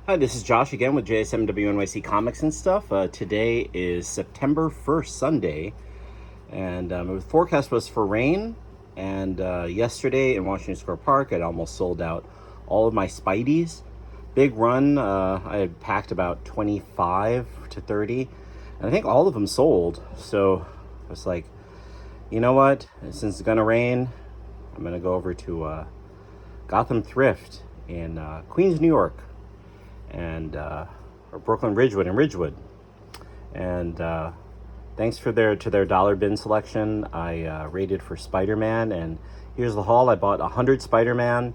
Hi, this is Josh again with JSMWNYC Comics and stuff. Today is September 1st, Sunday, and the forecast was for rain. And yesterday in Washington Square Park, I'd almost sold out all of my Spideys. Big run. I had packed about 25 to 30, and I think all of them sold. So I was like, you know what? Since it's going to rain, I'm going to go over to Gotham Thrift in Queens, New York, and or Brooklyn Ridgewood and Ridgewood, and thanks to their dollar bin selection. I rated for Spider-Man, and here's the haul. I bought 100 Spider-Man,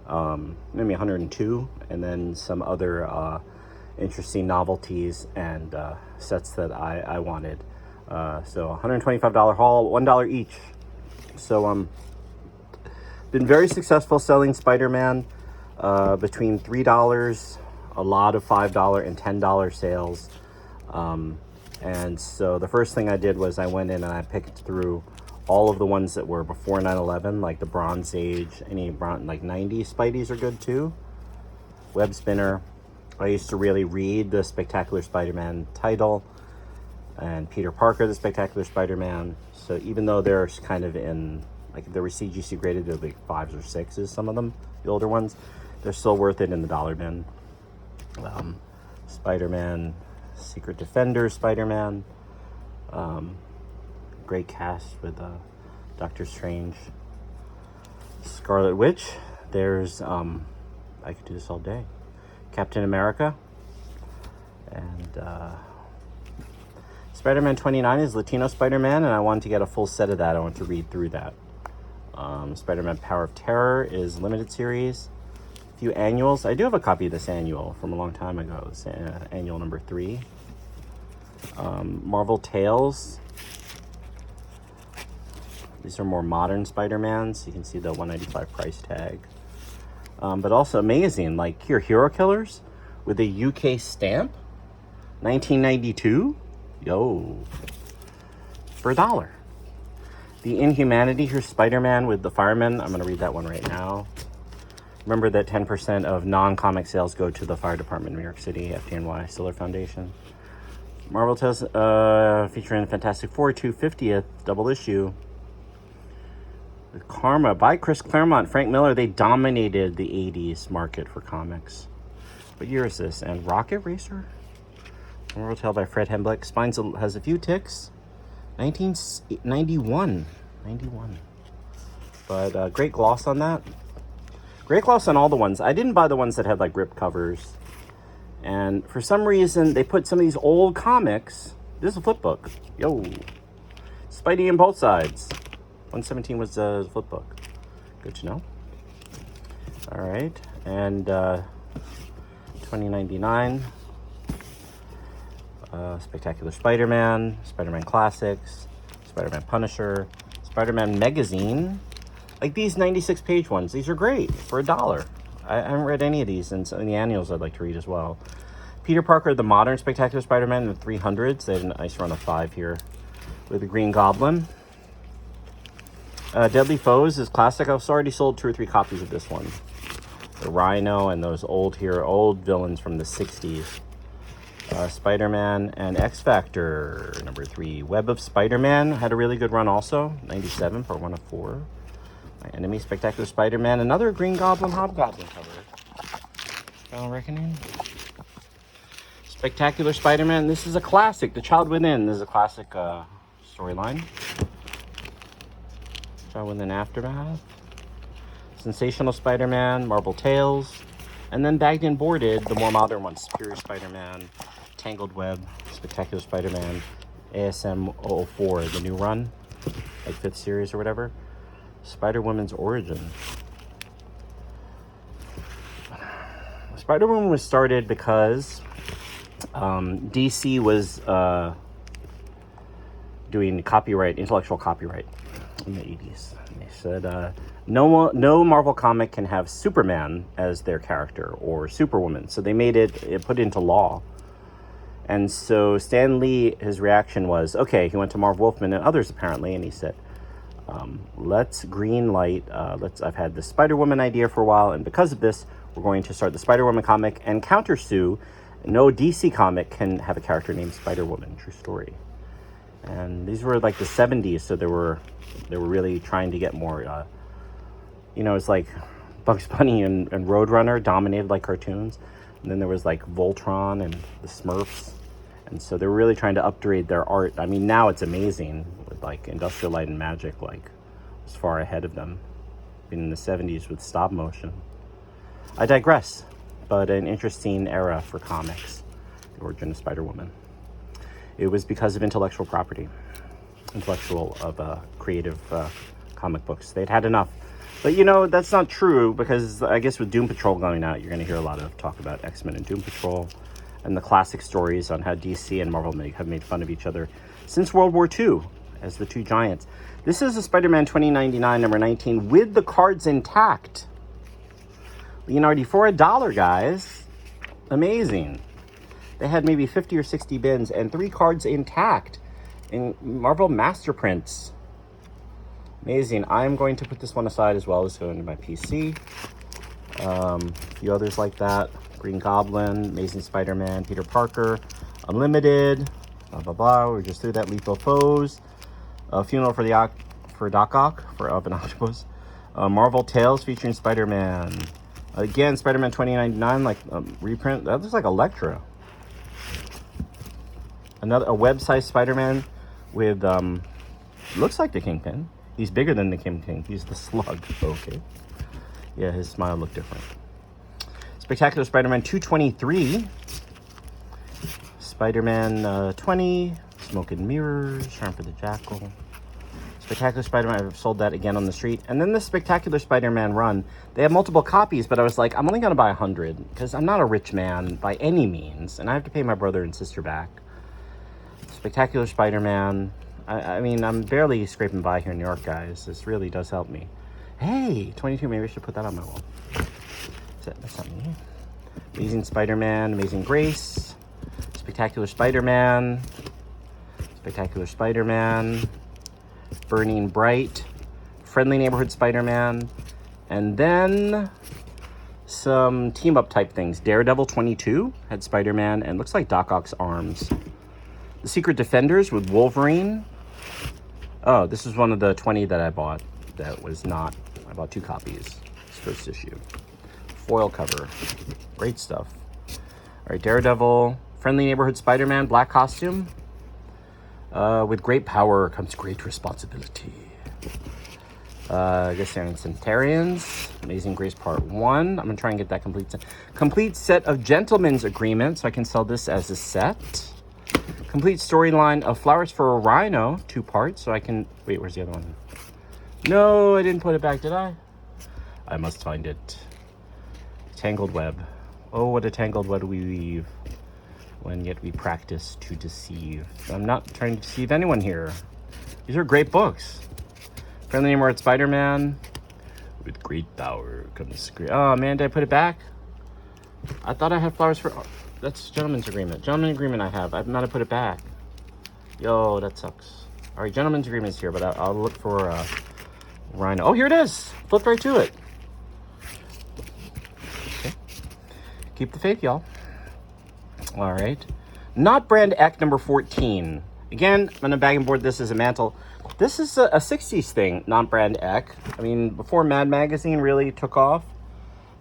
maybe 102, and then some other interesting novelties and sets that I wanted. So $125 haul, $1 each. So been very successful selling Spider-Man, between $3, a lot of $5 and $10 sales. And so the first thing I did was I went in and I picked through all of the ones that were before 9/11, like the Bronze Age, like 90s Spideys are good too. Web Spinner. I used to really read the Spectacular Spider-Man title, and Peter Parker, the Spectacular Spider-Man. So even though they're kind of in, like, if they were CGC graded, they're like 5s or 6s, some of them, the older ones, they're still worth it in the dollar bin. Spider-Man, Secret Defender Spider-Man, great cast with Doctor Strange, Scarlet Witch. There's I could do this all day. Captain America, and Spider-Man 29 is Latino Spider-Man, and I wanted to get a full set of that. I want to read through that. Spider-Man Power of Terror is limited series. A few annuals. I do have a copy of this annual from a long time ago. It's annual number 3. Marvel Tales. These are more modern Spider-Mans. You can see the $195 price tag. But also amazing, like here, Hero Killers with a UK stamp, 1992. Yo, for $1. The Inhumanity, here's Spider-Man with the Fireman. I'm going to read that one right now. Remember that 10% of non-comic sales go to the Fire Department of New York City, FDNY, Stiller Foundation. Marvel Tales, featuring Fantastic Four 250th double issue. With Karma by Chris Claremont, Frank Miller. They dominated the 80s market for comics. What year is this? And Rocket Racer? Marvel Tale by Fred Hemblick. Spines has a few ticks. 1991. 91. But great gloss on that. Great gloss on all the ones. I didn't buy the ones that had like ripped covers. And for some reason, they put some of these old comics. This is a flip book. Yo. Spidey on both sides. 117 was the flip book. Good to know. All right. And 2099. Spectacular Spider-Man. Spider-Man Classics. Spider-Man Punisher. Spider-Man Magazine. Like these 96-page ones. These are great for $1. I haven't read any of these, and some of the annuals I'd like to read as well. Peter Parker, the modern Spectacular Spider-Man in the 300s. They have a nice run of 5 here with the Green Goblin. Deadly Foes is classic. I've already sold 2 or 3 copies of this one. The Rhino and those old villains from the 60s. Spider-Man and X-Factor, number 3. Web of Spider-Man had a really good run also. 97 for 1 of 4. My Enemy, Spectacular Spider-Man. Another Green Goblin Hobgoblin cover. Final Reckoning. Spectacular Spider-Man. This is a classic. The Child Within. This is a classic storyline. Child Within Aftermath. Sensational Spider-Man. Marvel Tales. And then bagged and boarded, the more modern ones. Superior Spider-Man. Tangled Web. Spectacular Spider-Man. ASM 004, the new run. Like 5th series or whatever. Spider-Woman's Origin. Spider-Woman was started because DC was doing intellectual copyright in the 80s. And they said no Marvel comic can have Superman as their character or Superwoman. So they put it into law. And so Stan Lee, his reaction was, okay, he went to Marv Wolfman and others apparently, and he said, let's green light. I've had the Spider-Woman idea for a while, and because of this, we're going to start the Spider-Woman comic and counter-sue. No DC comic can have a character named Spider-Woman. True story. And these were like the 70s, so they were really trying to get more, it's like Bugs Bunny and Roadrunner dominated like cartoons. And then there was like Voltron and the Smurfs. And so they were really trying to upgrade their art. I mean, now it's amazing with like Industrial Light and Magic, like was far ahead of them. Been in the 70s with stop motion. I digress, but an interesting era for comics, the origin of Spider-Woman. It was because of intellectual property, creative comic books. They'd had enough. But that's not true, because I guess with Doom Patrol going out, you're going to hear a lot of talk about X-Men and Doom Patrol and the classic stories on how DC and Marvel have made fun of each other since World War II as the two giants. This is a Spider-Man 2099 number 19 with the cards intact. Leonardi for $1, guys. Amazing. They had maybe 50 or 60 bins and 3 cards intact in Marvel Master Prints. Amazing. I'm going to put this one aside as well as go into my PC. A few others like that. Green Goblin, Amazing Spider-Man, Peter Parker, Unlimited, blah, blah, blah. We just threw that. Lethal Foes. Funeral for Doc Ock, of an Octopus. Marvel Tales featuring Spider-Man. Again, Spider-Man 2099, like reprint. That looks like Elektra. A web-sized Spider-Man with, looks like the Kingpin. He's bigger than the Kingpin. He's the Slug. Okay. Yeah, his smile looked different. Spectacular Spider-Man 223. Spider-Man 20. Smoke and Mirrors. Charm for the Jackal. Spectacular Spider-Man. I've sold that again on the street. And then the Spectacular Spider-Man run. They have multiple copies, but I was like, I'm only going to buy 100 because I'm not a rich man by any means. And I have to pay my brother and sister back. Spectacular Spider-Man. I mean, I'm barely scraping by here in New York, guys. This really does help me. Hey, 22. Maybe I should put that on my wall. That's not me. Amazing Spider-Man, Amazing Grace, Spectacular Spider-Man, Spectacular Spider-Man, Burning Bright, Friendly Neighborhood Spider-Man, and then some team-up type things. Daredevil 22 had Spider-Man and looks like Doc Ock's arms. The Secret Defenders with Wolverine. Oh, this is one of the 20 that I bought that was not. I bought 2 copies. It's first issue. Foil cover. Great stuff. All right, Daredevil. Friendly Neighborhood Spider-Man, black costume. With great power comes great responsibility. I guess they're in Centurions. Amazing Grace Part 1. I'm going to try and get that complete set of Gentleman's Agreement, so I can sell this as a set. Complete storyline of Flowers for a Rhino, 2 parts, so I can... Wait, where's the other one? No, I didn't put it back, did I? I must find it. Tangled Web. Oh, what a tangled web we weave. When yet we practice to deceive. I'm not trying to deceive anyone here. These are great books. Friendly Neighborhood Spider-Man. With great power comes great... Oh, man, did I put it back? I thought I had Flowers for... Oh, that's Gentleman's Agreement. Gentleman's Agreement I have. I might have put it back. Yo, that sucks. All right, Gentleman's Agreement is here, but I'll look for Rhino. Oh, here it is. Flipped right to it. Okay. Keep the faith, y'all. All right. Not Brand Eck number 14. Again, I'm going to bag and board this as a mantle. This is a 60s thing, Not Brand Eck. I mean, before Mad Magazine really took off,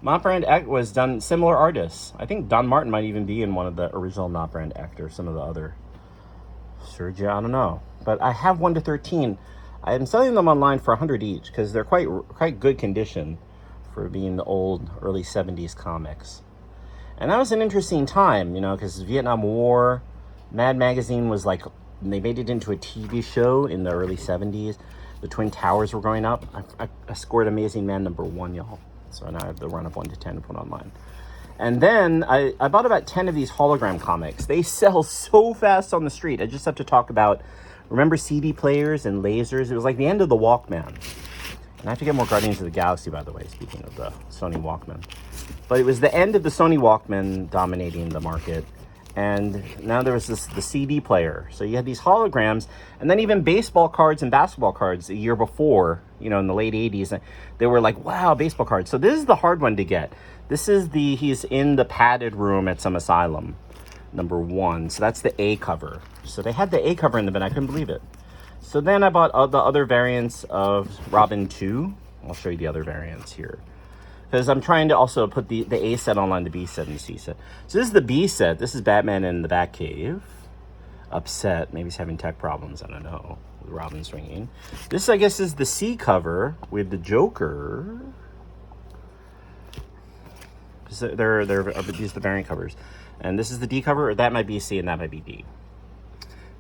Not Brand Eck was done similar artists. I think Don Martin might even be in one of the original Not Brand Eck or some of the other Sergio, I don't know. But I have 1 to 13. I am selling them online for 100 each because they're quite good condition for being the old early 70s comics. And that was an interesting time, because Vietnam War, Mad Magazine was like, they made it into a TV show in the early 70s. The Twin Towers were going up. I scored Amazing Man number 1, y'all. So now I have the run of 1 to 10 to put online. And then I bought about 10 of these hologram comics. They sell so fast on the street. I just have to talk about, remember CD players and lasers? It was like the end of the Walkman. And I have to get more Guardians of the Galaxy, by the way, speaking of the Sony Walkman. But it was the end of the Sony Walkman dominating the market. And now there was the CD player. So you had these holograms, and then even baseball cards and basketball cards a year before, you know, in the late 80s, they were like, wow, baseball cards. So this is the hard one to get. This is he's in the padded room at some asylum, number 1. So that's the A cover. So they had the A cover in the bin. I couldn't believe it. So then I bought the other variants of Robin 2. I'll show you the other variants here, because I'm trying to also put the A set online, the B set, and the C set. So this is the B set. This is Batman in the Batcave. Upset. Maybe he's having tech problems. I don't know. With Robin swinging. This, I guess, is the C cover with the Joker. These are the variant covers. And this is the D cover. Or that might be C and that might be D.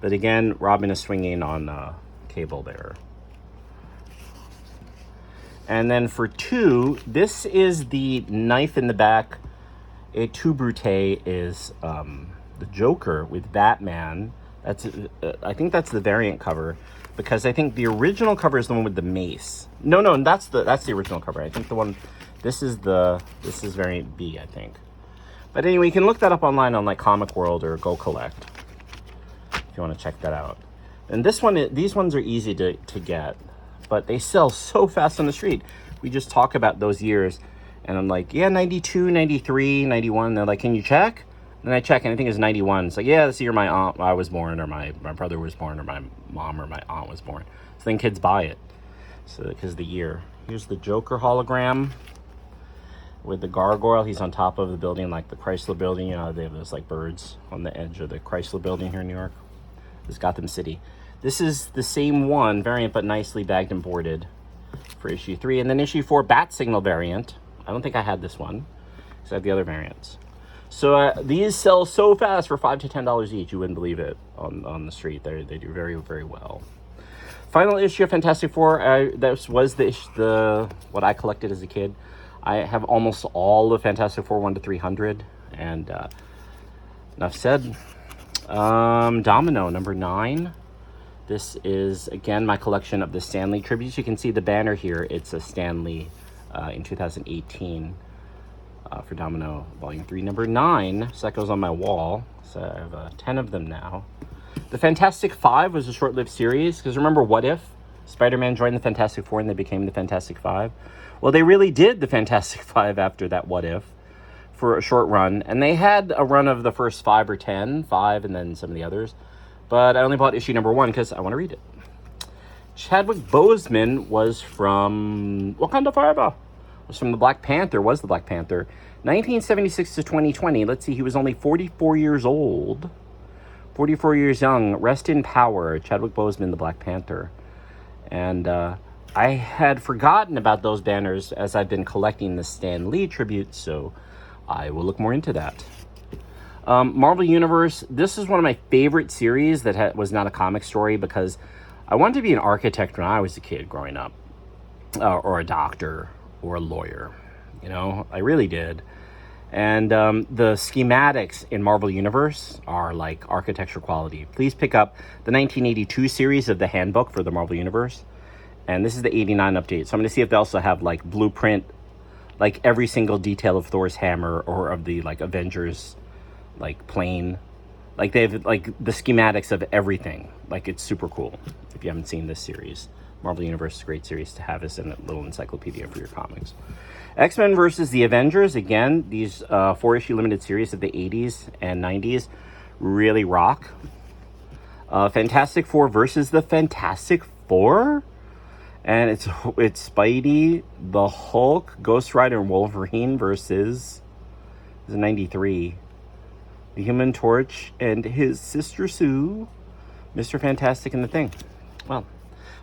But again, Robin is swinging on cable there. And then for 2, this is the knife in the back. Et tu, Brute is the Joker with Batman. That's I think that's the variant cover, because I think the original cover is the one with the mace. No, that's the original cover. I think the one. This is variant B, I think. But anyway, you can look that up online on like Comic World or Go Collect if you want to check that out. And these ones are easy to get, but they sell so fast on the street. We just talk about those years, and I'm like, yeah, 92, 93, 91. They're like, can you check? And I check, and I think it's 91. It's like, yeah, this year I was born, or my brother was born, or my mom or my aunt was born. So then kids buy it, so because of the year. Here's the Joker hologram with the gargoyle. He's on top of the building, like the Chrysler building. You know, they have those like birds on the edge of the Chrysler building here in New York. This is Gotham City. This is the same one variant, but nicely bagged and boarded for issue 3. And then issue 4, Bat Signal variant. I don't think I had this one, because I have the other variants. So these sell so fast for $5 to $10 each. You wouldn't believe it on the street. They do very, very well. Final issue of Fantastic Four. That was the what I collected as a kid. I have almost all of Fantastic Four 1 to 300. And enough said. Domino, number 9. This is, again, my collection of the Stan Lee tributes. You can see the banner here. It's a Stan Lee in 2018 for Domino Volume 3, number 9. So that goes on my wall. So I have 10 of them now. The Fantastic Five was a short-lived series, because remember What If? Spider-Man joined the Fantastic Four and they became the Fantastic Five. Well, they really did the Fantastic Five after that What If for a short run. And they had a run of the first 5 or 10, 5 and then some of the others. But I only bought issue number 1 because I want to read it. Chadwick Boseman was from Wakanda Forever. Was from the Black Panther, 1976 to 2020. Let's see, he was only 44 years old. 44 years young. Rest in power, Chadwick Boseman, the Black Panther. And I had forgotten about those banners as I've been collecting the Stan Lee tribute, so I will look more into that. Marvel Universe, this is one of my favorite series that was not a comic story, because I wanted to be an architect when I was a kid growing up, or a doctor, or a lawyer. You know, I really did. And the schematics in Marvel Universe are like architecture quality. Please pick up the 1982 series of the handbook for the Marvel Universe. And this is the 89 update. So I'm going to see if they also have like blueprint, like every single detail of Thor's hammer, or of the like Avengers like plane. Like they have like the schematics of everything. Like it's super cool if you haven't seen this series. Marvel Universe is a great series to have as a little encyclopedia for your comics. X-Men versus the Avengers. Again, these 4-issue limited series of the 80s and 90s really rock. Fantastic Four versus the Fantastic Four. And it's Spidey, the Hulk, Ghost Rider, and Wolverine versus 93. The Human Torch and his sister Sue, Mr. Fantastic, and the Thing. Well,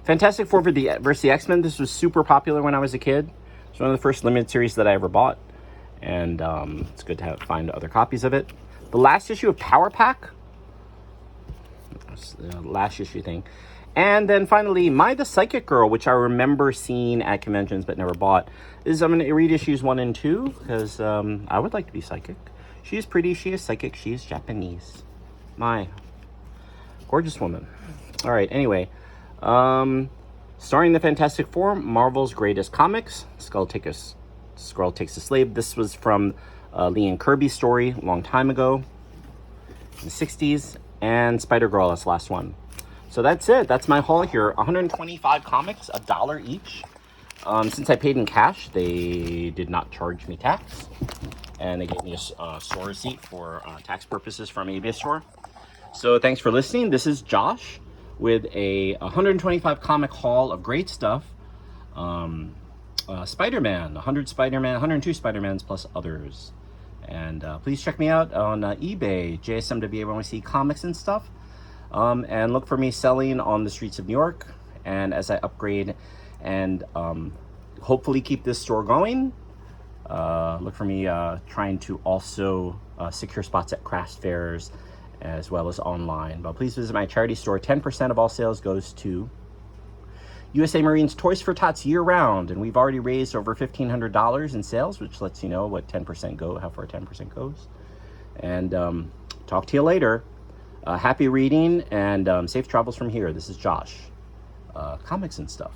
Fantastic Four versus the X-Men. This was super popular when I was a kid. It's one of the first limited series that I ever bought. And it's good to find other copies of it. The last issue of Power Pack. Last issue thing. And then finally, the Psychic Girl, which I remember seeing at conventions but never bought. I'm going to read issues 1 and 2 because I would like to be psychic. She is pretty, she is psychic, she is Japanese. My gorgeous woman. All right, anyway. Starring the Fantastic Four, Marvel's Greatest Comics, Skrull Takes a Slave. This was from Lee and Kirby's story a long time ago. the 60s, and Spider-Girl as the last one. So that's it. That's my haul here. 125 comics, $1 each. Since I paid in cash, they did not charge me tax. And they gave me a store receipt for tax purposes from ABS store. So thanks for listening. This is Josh with a 125 comic haul of great stuff. Spider-Man, 100 Spider-Man, 102 Spider-Mans plus others. And please check me out on eBay, JSMWNYC Comics and stuff. And look for me selling on the streets of New York. And as I upgrade and hopefully keep this store going, look for me trying to also secure spots at craft fairs as well as online. But please visit my charity store. 10% of all sales goes to USA Marines Toys for Tots year round, and we've already raised over $1,500 in sales, which lets you know what 10% go, how far 10% goes. And talk to you later. Happy reading and safe travels from here. This is Josh, comics and stuff.